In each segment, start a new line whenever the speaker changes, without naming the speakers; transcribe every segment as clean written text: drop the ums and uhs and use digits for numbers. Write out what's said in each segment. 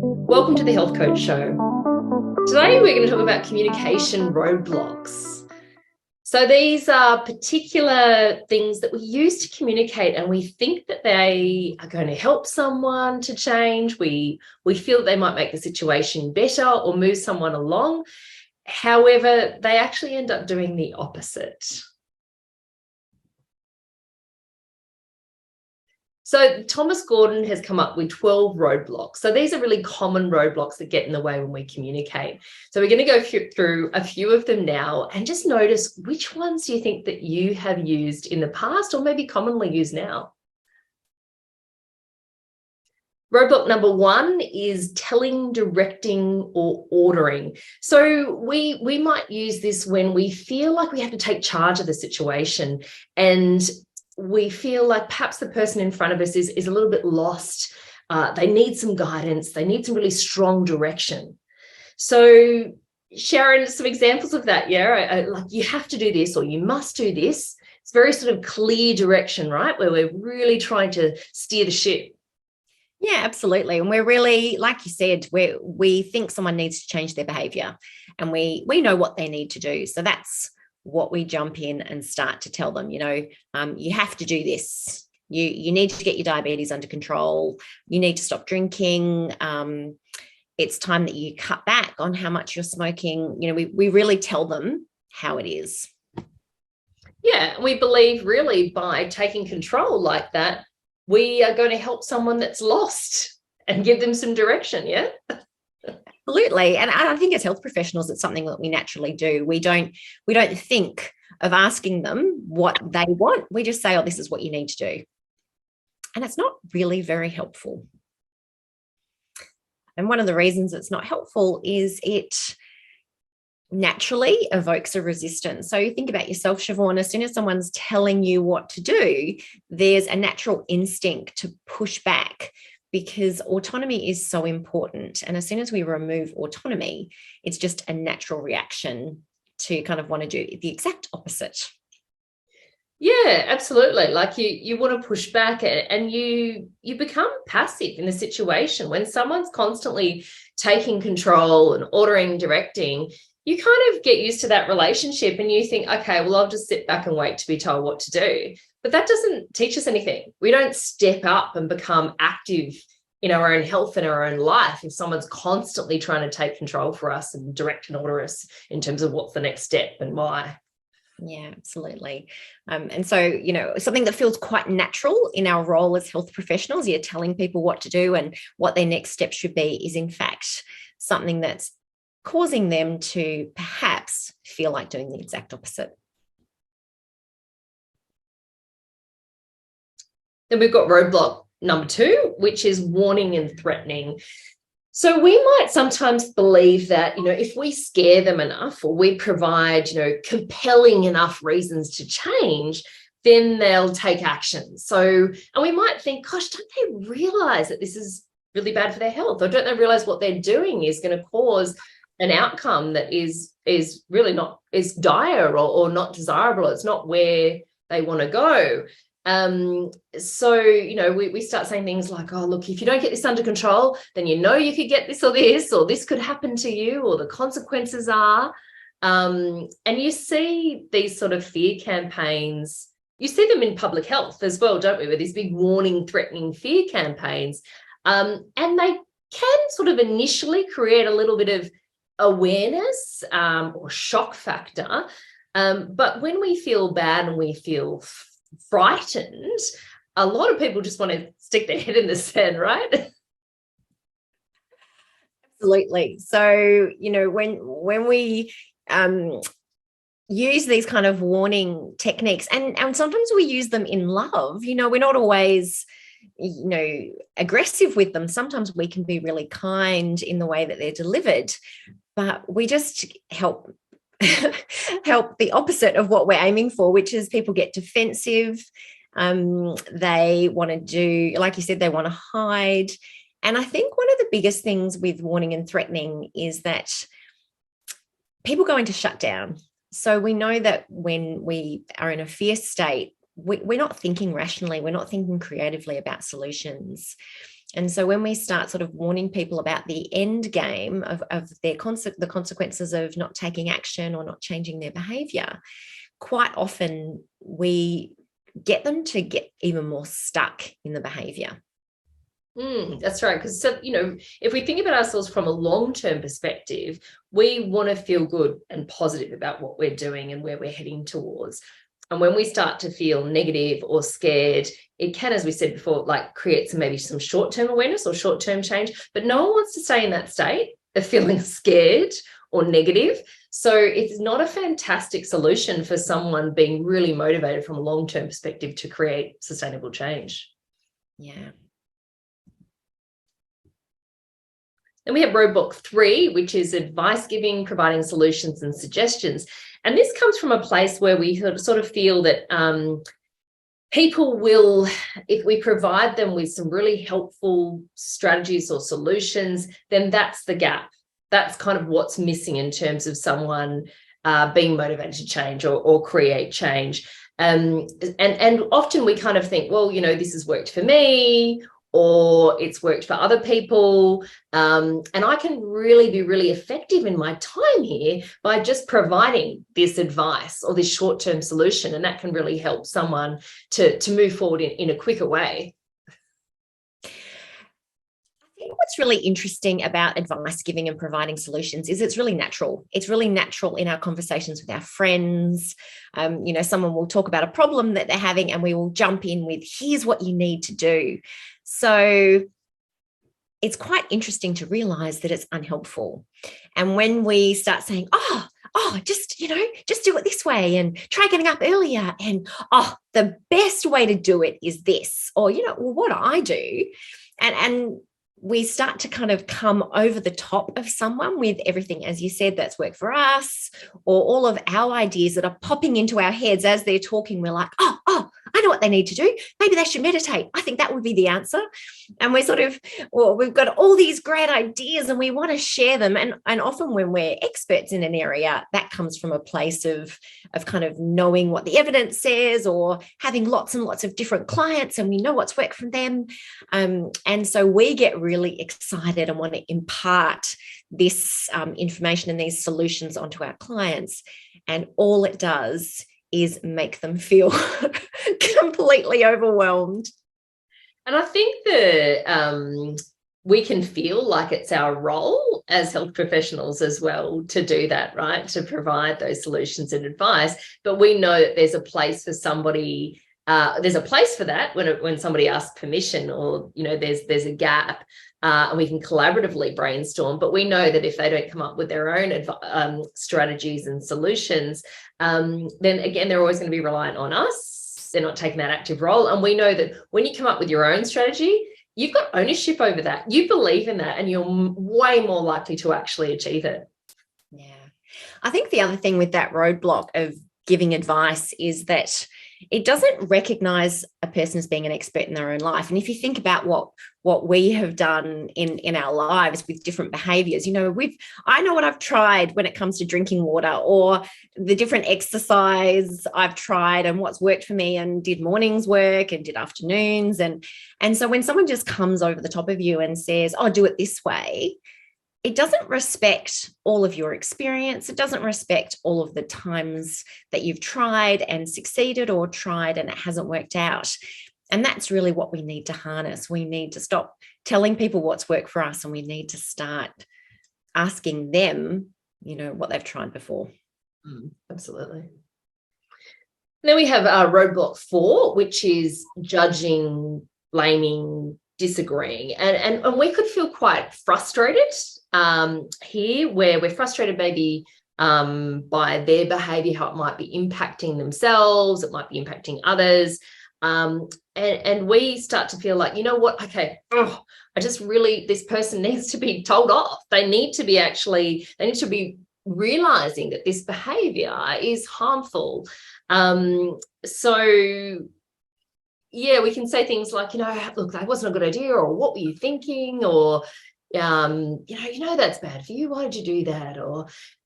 Welcome to the Health Coach Show. Today we're going to talk about communication roadblocks. So these are particular things that we use to communicate, and we think that they are going to help someone to change. We feel that they might make the situation better or move someone along. However, they actually end up doing the opposite. So Thomas Gordon has come up with 12 roadblocks. So these are really common roadblocks that get in the way when we communicate. So we're going to go through a few of them now and just notice which ones do you think that you have used in the past or maybe commonly used now. Roadblock number one is telling, directing, or ordering. So we might use this when we feel like we have to take charge of the situation, and we feel like perhaps the person in front of us is a little bit lost. They need some guidance. They need some really strong direction. So Sharon, some examples of that, yeah? Like you have to do this or you must do this. It's very sort of clear direction, right? Where we're really trying to steer the ship.
Yeah, absolutely. And we're really, like you said, we think someone needs to change their behavior, and we know what they need to do. So that's what we jump in and start to tell them, you have to do this. You need to get your diabetes under control. You need to stop drinking. It's time that you cut back on how much you're smoking. We really tell them how it is.
Yeah, we believe really by taking control like that, we are going to help someone that's lost and give them some direction, yeah?
Absolutely. And I think as health professionals, it's something that we naturally do. We don't think of asking them what they want. We just say, oh, this is what you need to do. And it's not really very helpful. And one of the reasons it's not helpful is it naturally evokes a resistance. So you think about yourself, Siobhan, as soon as someone's telling you what to do, there's a natural instinct to push back, because autonomy is so important. And as soon as we remove autonomy, it's just a natural reaction to kind of want to do the exact opposite.
Yeah, absolutely. Like you want to push back, and you become passive in the situation. When someone's constantly taking control and ordering, directing, you kind of get used to that relationship and you think, okay, well, I'll just sit back and wait to be told what to do. But that doesn't teach us anything. We don't step up and become active in our own health and our own life if someone's constantly trying to take control for us and direct and order us in terms of what's the next step and why.
Yeah, absolutely. And so, something that feels quite natural in our role as health professionals, you're telling people what to do and what their next step should be, is in fact something that's causing them to perhaps feel like doing the exact opposite.
Then we've got roadblock number two, which is warning and threatening. So we might sometimes believe that, if we scare them enough or we provide, compelling enough reasons to change, then they'll take action. So, and we might think, gosh, don't they realize that this is really bad for their health? Or don't they realize what they're doing is going to cause an outcome that is really not, is dire or not desirable? It's not where they want to go. So, we start saying things like, oh, look, if you don't get this under control, then you could get this, or this could happen to you, or the consequences are. And you see these sort of fear campaigns, you see them in public health as well, don't we? With these big warning, threatening fear campaigns. And they can sort of initially create a little bit of awareness or shock factor. But when we feel bad and we feel frightened, a lot of people just want to stick their head in the sand, right?
Absolutely. So, when we use these kind of warning techniques, and sometimes we use them in love, we're not always aggressive with them. Sometimes we can be really kind in the way that they're delivered, but we just help the opposite of what we're aiming for, which is people get defensive. They want to do, like you said, they want to hide. And I think one of the biggest things with warning and threatening is that people go into shutdown. So we know that when we are in a fear state, we're not thinking rationally, we're not thinking creatively about solutions. And so when we start sort of warning people about the end game of the consequences of not taking action or not changing their behavior, quite often we get them to get even more stuck in the behavior.
That's right. Because, so, if we think about ourselves from a long-term perspective, we want to feel good and positive about what we're doing and where we're heading towards. And when we start to feel negative or scared, it can, as we said before, like create maybe some short-term awareness or short-term change. But no one wants to stay in that state of feeling scared or negative. So it's not a fantastic solution for someone being really motivated from a long-term perspective to create sustainable change.
Yeah.
Then we have roadblock 3, which is advice giving, providing solutions and suggestions. And this comes from a place where we sort of feel that people will, if we provide them with some really helpful strategies or solutions, then that's the gap. That's kind of what's missing in terms of someone being motivated to change or create change. And often we kind of think, well, this has worked for me, or it's worked for other people. And I can really be really effective in my time here by just providing this advice or this short-term solution. And that can really help someone to move forward in a quicker way.
I think what's really interesting about advice giving and providing solutions is it's really natural. It's really natural in our conversations with our friends. Someone will talk about a problem that they're having and we will jump in with, here's what you need to do. So it's quite interesting to realize that it's unhelpful. And when we start saying, just do it this way and try getting up earlier. And, the best way to do it is this, or, what do I do? And we start to kind of come over the top of someone with everything, as you said, that's worked for us, or all of our ideas that are popping into our heads as they're talking. We're like, I know what they need to do. Maybe they should meditate. I think that would be the answer. And we're we've got all these great ideas and we want to share them. And often when we're experts in an area, that comes from a place of kind of knowing what the evidence says, or having lots and lots of different clients and we know what's worked for them. And so we get really excited and want to impart this information and these solutions onto our clients. And all it does is make them feel completely overwhelmed.
And I think that we can feel like it's our role as health professionals as well to do that, right? To provide those solutions and advice. But we know that there's a place for somebody. There's a place for that when somebody asks permission, or there's a gap, and we can collaboratively brainstorm. But we know that if they don't come up with their own strategies and solutions, then again they're always going to be reliant on us. They're not taking that active role, and we know that when you come up with your own strategy, you've got ownership over that. You believe in that, and you're way more likely to actually achieve it.
Yeah, I think the other thing with that roadblock of giving advice is that it doesn't recognize a person as being an expert in their own life. And if you think about what we have done in our lives with different behaviors, I know what I've tried when it comes to drinking water, or the different exercise I've tried and what's worked for me, and did mornings work and did afternoons. And so when someone just comes over the top of you and says, do it this way, it doesn't respect all of your experience. It doesn't respect all of the times that you've tried and succeeded, or tried and it hasn't worked out. And that's really what we need to harness. We need to stop telling people what's worked for us, and we need to start asking them, what they've tried before.
Absolutely. Then we have roadblock 4, which is judging, blaming, disagreeing. And we could feel quite frustrated here, where we're frustrated maybe by their behavior, how it might be impacting themselves, it might be impacting others. And we start to feel like, okay, this person needs to be told off. They need to be realizing that this behavior is harmful. So yeah, we can say things like, look, that wasn't a good idea, or what were you thinking, or that's bad for you. Why did you do that?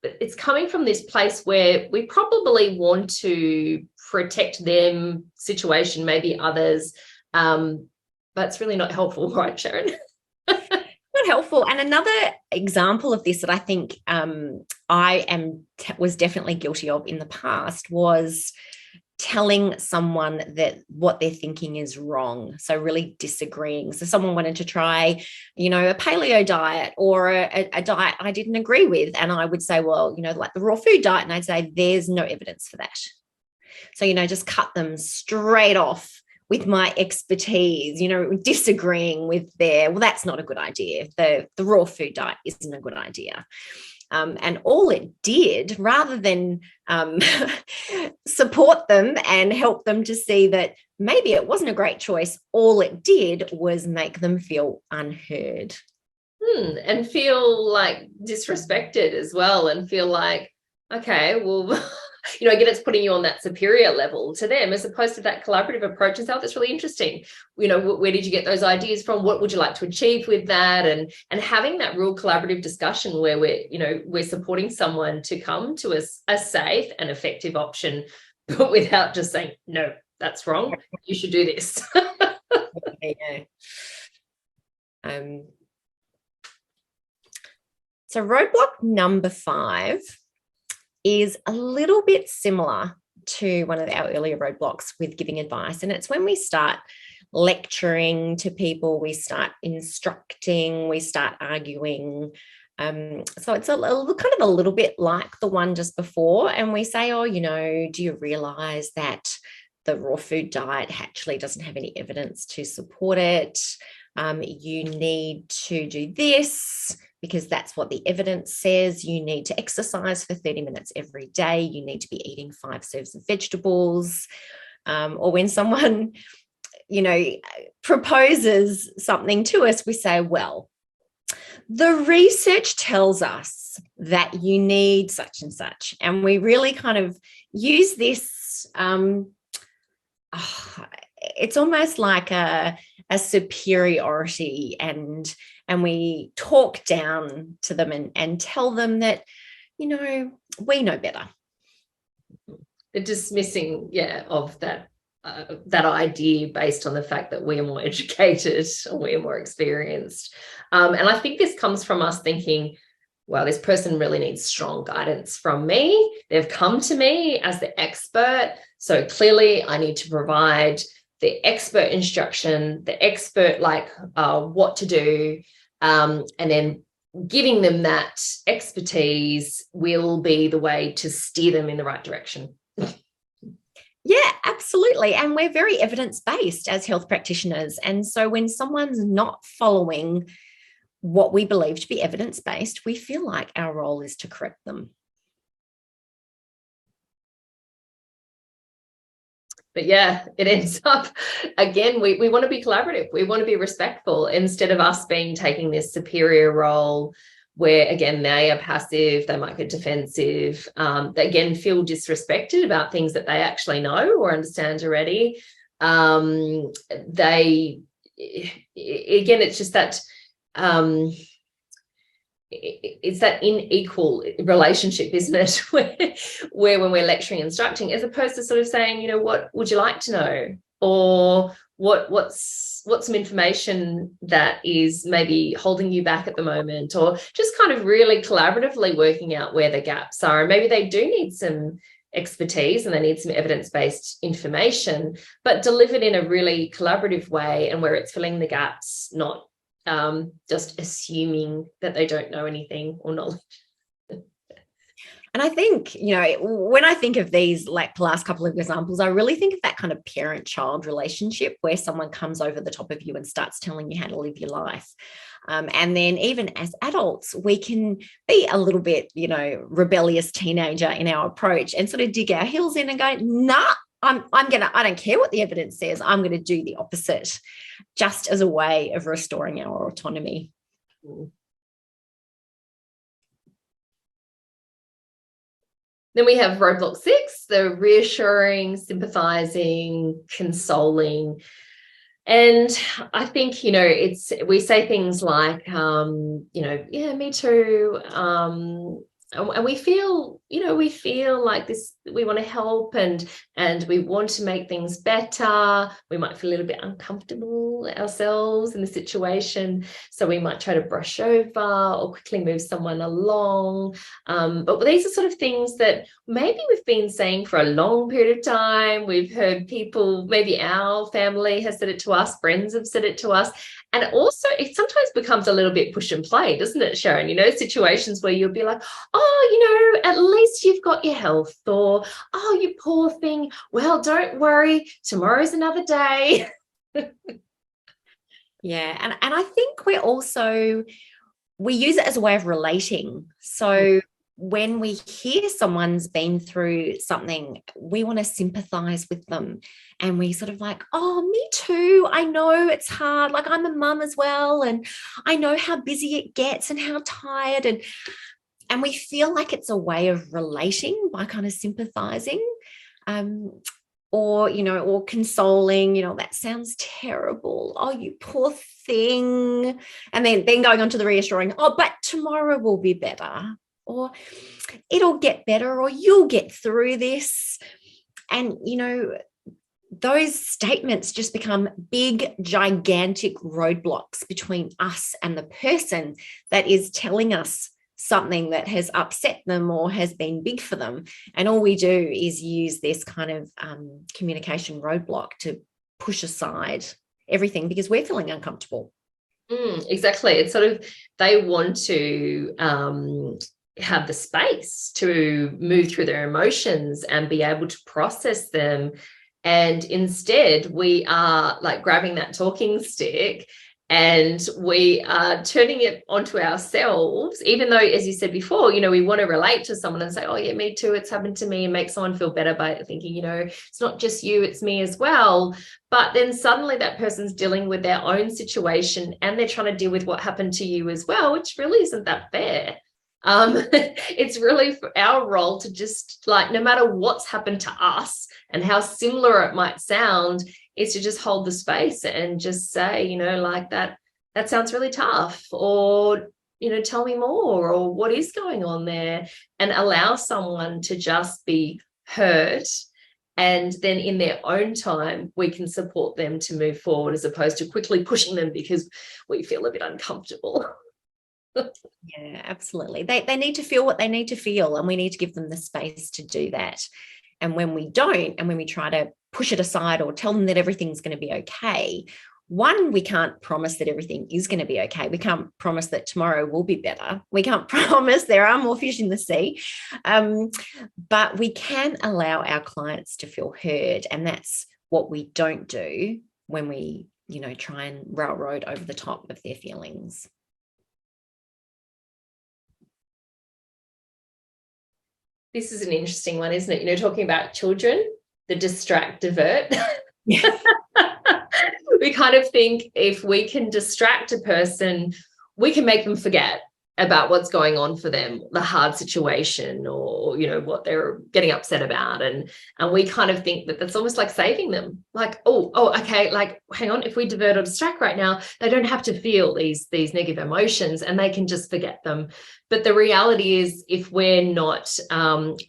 But it's coming from this place where we probably want to protect them, situation, maybe others. But but it's really not helpful, right, Sharon?
Not helpful. And another example of this that I think was definitely guilty of in the past was telling someone that what they're thinking is wrong. So really disagreeing. So someone wanted to try, a paleo diet or a diet I didn't agree with. And I would say, well, like the raw food diet. And I'd say, there's no evidence for that. So, just cut them straight off with my expertise, disagreeing with well, that's not a good idea. The raw food diet isn't a good idea. And all it did, rather than support them and help them to see that maybe it wasn't a great choice, all it did was make them feel unheard.
And feel like disrespected as well, and feel like, okay, well, again, it's putting you on that superior level to them as opposed to that collaborative approach. And so that's really interesting. Where did you get those ideas from? What would you like to achieve with that? And having that real collaborative discussion where we're supporting someone to come to a safe and effective option, but without just saying, no, that's wrong. You should do this.
Yeah. So roadblock number 5 is a little bit similar to one of our earlier roadblocks with giving advice. And it's when we start lecturing to people, we start instructing, we start arguing. So it's kind of a little bit like the one just before. And we say, do you realize that the raw food diet actually doesn't have any evidence to support it? You need to do this because that's what the evidence says. You need to exercise for 30 minutes every day. You need to be eating 5 serves of vegetables. Or when someone, proposes something to us, we say, well, the research tells us that you need such and such. And we really kind of use this, it's almost like a superiority, and we talk down to them and tell them that, we know better.
The dismissing, of that idea based on the fact that we are more educated or we are more experienced. And I think this comes from us thinking, well, this person really needs strong guidance from me. They've come to me as the expert. So clearly I need to provide the expert instruction, the expert, what to do. And then giving them that expertise will be the way to steer them in the right direction.
Yeah, absolutely. And we're very evidence-based as health practitioners. And so when someone's not following what we believe to be evidence-based, we feel like our role is to correct them.
But yeah, it ends up, again, we want to be collaborative. We want to be respectful instead of us taking this superior role where, again, they are passive, they might get defensive, they, again, feel disrespected about things that they actually know or understand already. Again, it's just that it's that unequal relationship, isn't it? where when we're lecturing, instructing, as opposed to sort of saying, what would you like to know? Or what's some information that is maybe holding you back at the moment, or just kind of really collaboratively working out where the gaps are. And maybe they do need some expertise and they need some evidence-based information, but delivered in a really collaborative way and where it's filling the gaps, not just assuming that they don't know anything or knowledge.
And I think, when I think of these, like the last couple of examples, I really think of that kind of parent-child relationship where someone comes over the top of you and starts telling you how to live your life. And then even as adults, we can be a little bit, rebellious teenager in our approach and sort of dig our heels in and go, nah, I don't care what the evidence says. I'm going to do the opposite, just as a way of restoring our autonomy.
Then we have roadblock 6, the reassuring, sympathising, consoling. And I think, we say things like, yeah, me too. And we feel, we feel like this, we want to help and we want to make things better. We might feel a little bit uncomfortable ourselves in the situation, so we might try to brush over or quickly move someone along. But these are sort of things that maybe we've been saying for a long period of time. We've heard people, maybe our family has said it to us, friends have said it to us. And also, it sometimes becomes a little bit push and play, doesn't it, Sharon? Situations where you'll be like, oh, at least you've got your health, or, oh, you poor thing, well, don't worry, tomorrow's another day.
Yeah. And I think we use it as a way of relating. So when we hear someone's been through something, we want to sympathize with them. And we sort of like, oh, me too. I know it's hard. Like, I'm a mum as well. And I know how busy it gets and how tired. And we feel like it's a way of relating by kind of sympathizing. Or consoling, that sounds terrible. Oh, you poor thing. And then going on to the reassuring, oh, but tomorrow will be better, or it'll get better, or you'll get through this. And, those statements just become big, gigantic roadblocks between us and the person that is telling us something that has upset them or has been big for them. And all we do is use this kind of communication roadblock to push aside everything because we're feeling uncomfortable.
Exactly. It's sort of, they want to have the space to move through their emotions and be able to process them. And instead, we are like grabbing that talking stick and we are turning it onto ourselves, even though, as you said before, we want to relate to someone and say, oh, yeah, me too, it's happened to me, and make someone feel better by thinking, it's not just you, it's me as well. But then suddenly that person's dealing with their own situation and they're trying to deal with what happened to you as well, which really isn't that fair. It's really our role to just, like, no matter what's happened to us and how similar it might sound, is to just hold the space and just say, like, that sounds really tough, or, tell me more, or what is going on there, and allow someone to just be heard. And then in their own time, we can support them to move forward, as opposed to quickly pushing them because we feel a bit uncomfortable.
Yeah, absolutely. They need to feel what they need to feel, and we need to give them the space to do that. And when we don't, and when we try to push it aside or tell them that everything's going to be okay, one, we can't promise that everything is going to be okay. We can't promise that tomorrow will be better. We can't promise there are more fish in the sea. But we can allow our clients to feel heard. And that's what we don't do when we, try and railroad over the top of their feelings.
This is an interesting one, isn't it? Talking about children, the distract, divert.
Yeah.
We kind of think if we can distract a person, we can make them forget about what's going on for them, the hard situation, or, what they're getting upset about. And we kind of think that that's almost like saving them. Like, oh, okay, like, hang on, if we divert or distract right now, they don't have to feel these negative emotions and they can just forget them. But the reality is, if we're not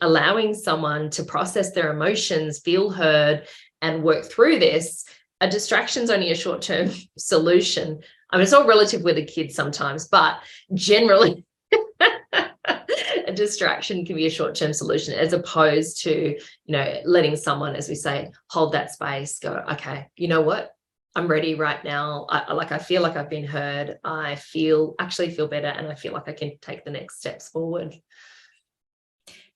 allowing someone to process their emotions, feel heard, and work through this, a distraction is only a short-term solution. I mean, it's all relative with a kid sometimes, but generally a distraction can be a short-term solution, as opposed to, letting someone, as we say, hold that space, go, okay, you know what? I'm ready right now. I feel like I've been heard. I actually feel better, and I feel like I can take the next steps forward.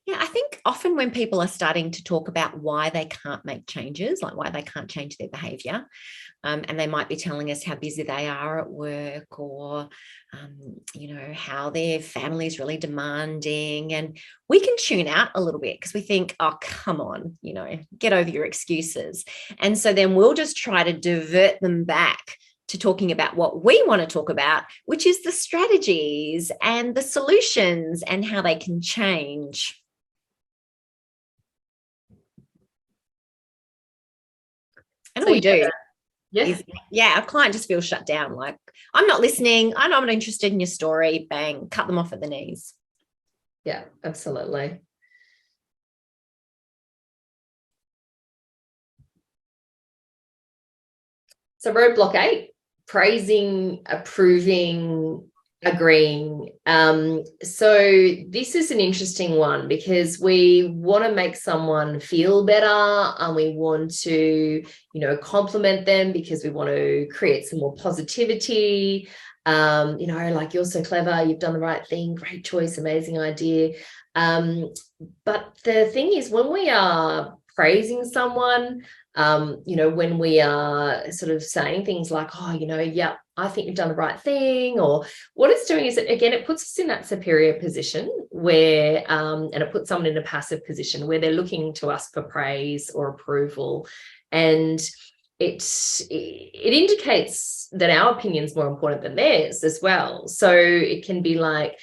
Yeah, I think often when people are starting to talk about why they can't make changes, like why they can't change their behaviour, and they might be telling us how busy they are at work, or, how their family is really demanding, and we can tune out a little bit because we think, oh, come on, get over your excuses. And so then we'll just try to divert them back to talking about what we want to talk about, which is the strategies and the solutions and how they can change. And all we do is, our client just feels shut down. Like, I'm not listening. I'm not interested in your story. Bang, cut them off at the knees.
Yeah, absolutely. So roadblock 8, praising, approving, agreeing. So this is an interesting one because we want to make someone feel better, and we want to, compliment them because we want to create some more positivity. Like, you're so clever, you've done the right thing, great choice, amazing idea. But the thing is, when we are praising someone, when we are sort of saying things like, oh, yeah, I think you've done the right thing, or what it's doing is, it puts us in that superior position where, and it puts someone in a passive position where they're looking to us for praise or approval. And it indicates that our opinion is more important than theirs as well. So it can be like,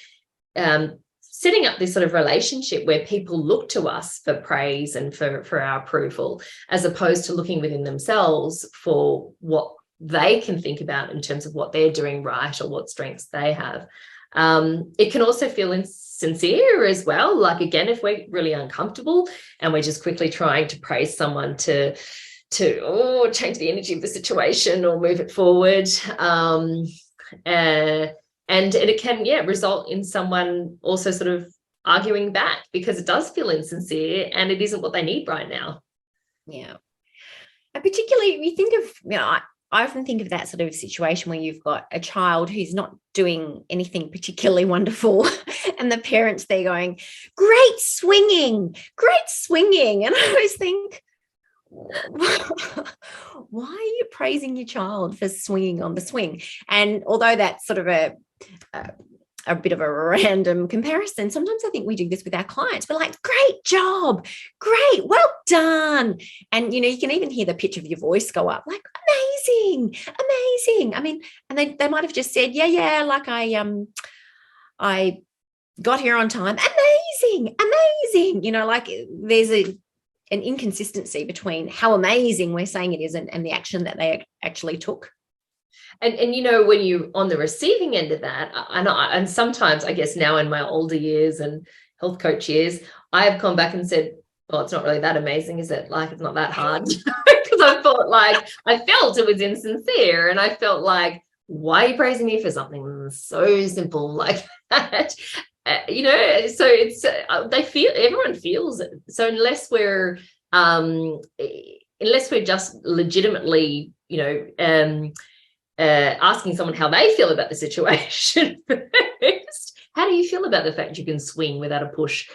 setting up this sort of relationship where people look to us for praise and for our approval, as opposed to looking within themselves for what they can think about in terms of what they're doing right or what strengths they have. It can also feel insincere as well. Like, again, if we're really uncomfortable and we're just quickly trying to praise someone to change the energy of the situation or move it forward. And it can, result in someone also sort of arguing back because it does feel insincere and it isn't what they need right now.
Yeah. And particularly if you think of, I often think of that sort of situation where you've got a child who's not doing anything particularly wonderful and the parents, they're going, great swinging. And I always think, why are you praising your child for swinging on the swing? And although that's sort of a bit of a random comparison, sometimes I think we do this with our clients. We're like, great job, great, well done. And, you can even hear the pitch of your voice go up, like, amazing. I mean, and they might have just said, yeah, like I got here on time. Amazing. Like there's an inconsistency between how amazing we're saying it is and the action that they actually took.
And when you're on the receiving end of that, and sometimes, I guess now in my older years and health coach years, I have come back and said, well, it's not really that amazing, is it? Like, it's not that hard. Because I felt it was insincere, and I felt like, why are you praising me for something so simple like that? So it's everyone feels it. So unless we're just legitimately, asking someone how they feel about the situation first. How do you feel about the fact you can swing without a push?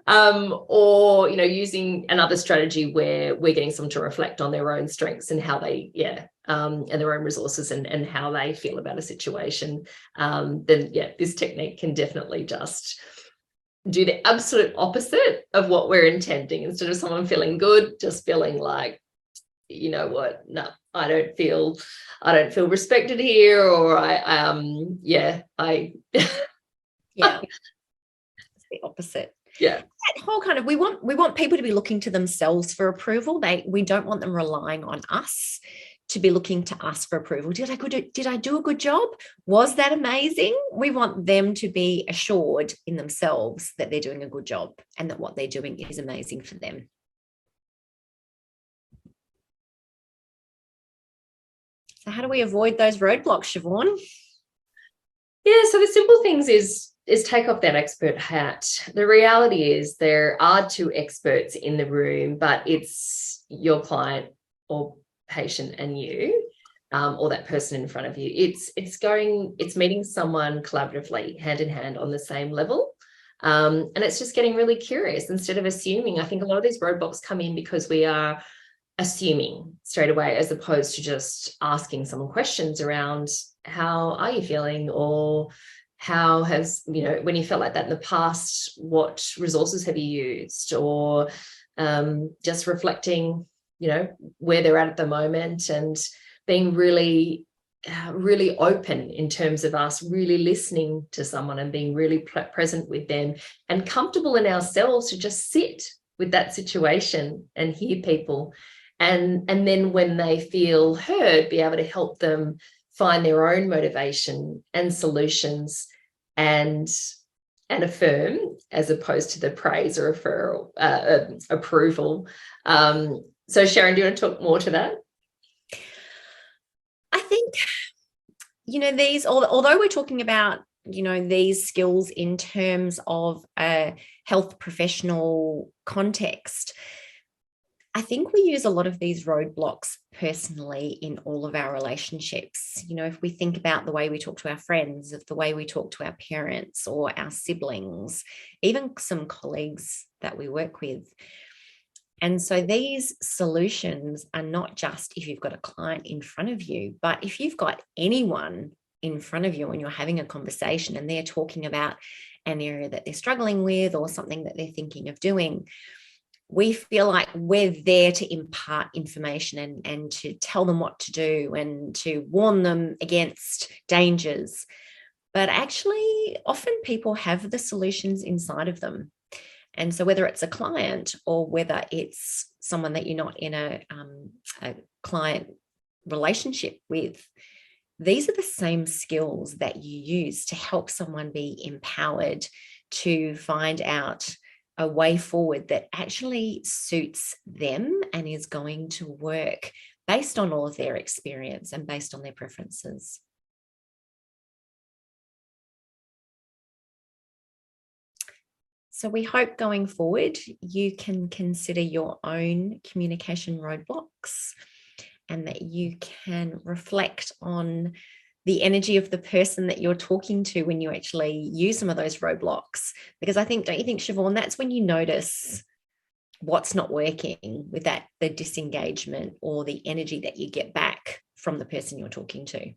Or using another strategy where we're getting someone to reflect on their own strengths and how they and their own resources and how they feel about a situation, then this technique can definitely just do the absolute opposite of what we're intending. Instead of someone feeling good, just feeling like, you know what, no, I don't feel respected here, or it's
the opposite.
Yeah,
that whole kind of, we want people to be looking to themselves for approval. We don't want them relying on us to be looking to us for approval. Did I do a good job? Was that amazing? We want them to be assured in themselves that they're doing a good job and that what they're doing is amazing for them. So how do we avoid those roadblocks, Siobhan?
Yeah, so the simple things is take off that expert hat. The reality is there are two experts in the room, but it's your client or patient and you, or that person in front of you. It's meeting someone collaboratively, hand in hand, on the same level. And it's just getting really curious instead of assuming. I think a lot of these roadblocks come in because we are assuming straight away, as opposed to just asking someone questions around, how are you feeling? Or how has, when you felt like that in the past, what resources have you used? Or just reflecting, where they're at the moment, and being really, really open in terms of us really listening to someone and being really present with them and comfortable in ourselves to just sit with that situation and hear people. And then when they feel heard, be able to help them find their own motivation and solutions and affirm, as opposed to the praise or approval. So Sharon, do you want to talk more to that?
I think, these, although we're talking about, these skills in terms of a health professional context, I think we use a lot of these roadblocks personally in all of our relationships. If we think about the way we talk to our friends, of the way we talk to our parents or our siblings, even some colleagues that we work with. And so these solutions are not just if you've got a client in front of you, but if you've got anyone in front of you and you're having a conversation and they're talking about an area that they're struggling with or something that they're thinking of doing, we feel like we're there to impart information and to tell them what to do and to warn them against dangers. But actually, often people have the solutions inside of them. And so whether it's a client or whether it's someone that you're not in a client relationship with, these are the same skills that you use to help someone be empowered to find out a way forward that actually suits them and is going to work based on all of their experience and based on their preferences. So we hope going forward, you can consider your own communication roadblocks and that you can reflect on the energy of the person that you're talking to when you actually use some of those roadblocks. Because I think, don't you think, Siobhan, that's when you notice what's not working with the disengagement or the energy that you get back from the person you're talking to.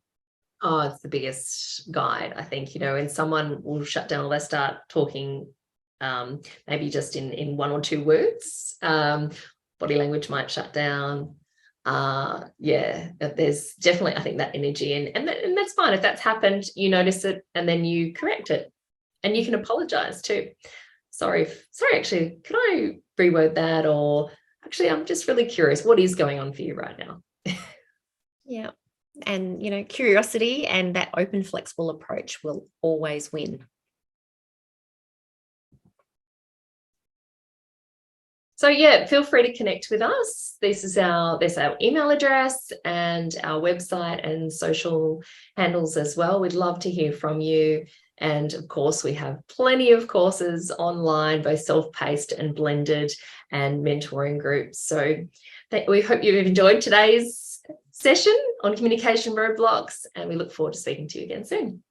Oh, it's the biggest guide, I think, and someone will shut down or they start talking maybe just in one or two words. Body language might shut down. There's definitely, I think, that energy, and that's fine. If that's happened, you notice it and then you correct it, and you can apologize too. Sorry, actually, could I reword that? Or actually, I'm just really curious, what is going on for you right now?
Yeah. And, curiosity and that open, flexible approach will always win.
So yeah, feel free to connect with us. There's our email address and our website and social handles as well. We'd love to hear from you. And of course, we have plenty of courses online, both self-paced and blended, and mentoring groups. So we hope you've enjoyed today's session on communication roadblocks, and we look forward to speaking to you again soon.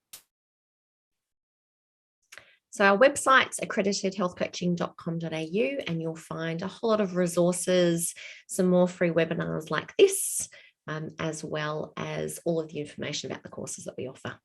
So our website's accreditedhealthcoaching.com.au, and you'll find a whole lot of resources, some more free webinars like this, as well as all of the information about the courses that we offer.